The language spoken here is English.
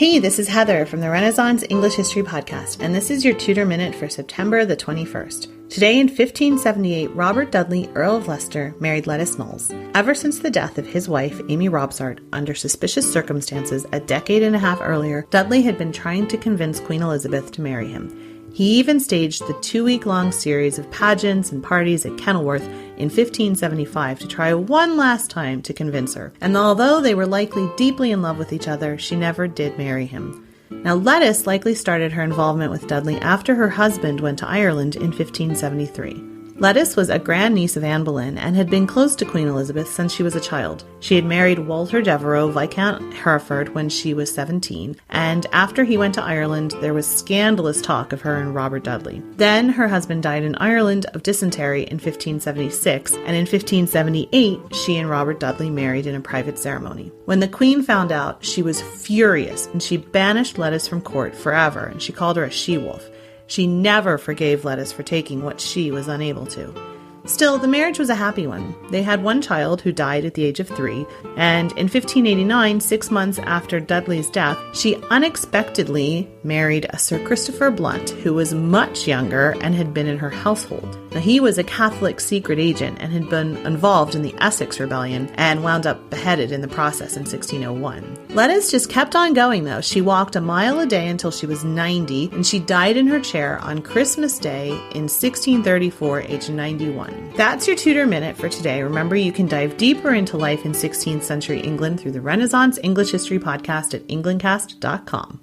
Hey, this is Heather from the Renaissance English History Podcast, and this is your Tudor Minute for September the 21st. Today in 1578, Robert Dudley, Earl of Leicester, married Lettice Knollys. Ever since the death of his wife, Amy Robsart, under suspicious circumstances a decade and a half earlier, Dudley had been trying to convince Queen Elizabeth to marry him. He even staged the 2-week-long series of pageants and parties at Kenilworth in 1575 to try one last time to convince her. And although they were likely deeply in love with each other, she never did marry him. Now, Lettice likely started her involvement with Dudley after her husband went to Ireland in 1573. Lettice was a grandniece of Anne Boleyn and had been close to Queen Elizabeth since she was a child. She had married Walter Devereux, Viscount Hereford, when she was 17, and after he went to Ireland, there was scandalous talk of her and Robert Dudley. Then her husband died in Ireland of dysentery in 1576, and in 1578, she and Robert Dudley married in a private ceremony. When the Queen found out, she was furious, and she banished Lettice from court forever, and she called her a she-wolf. She never forgave Lettice for taking what she was unable to. Still, the marriage was a happy one. They had one child who died at the age of 3, and in 1589, 6 months after Dudley's death, she unexpectedly married a Sir Christopher Blunt, who was much younger and had been in her household. Now, he was a Catholic secret agent and had been involved in the Essex Rebellion and wound up beheaded in the process in 1601. Lettice just kept on going, though. She walked a mile a day until she was 90, and she died in her chair on Christmas Day in 1634, aged 91. That's your Tudor Minute for today. Remember, you can dive deeper into life in 16th century England through the Renaissance English History Podcast at englandcast.com.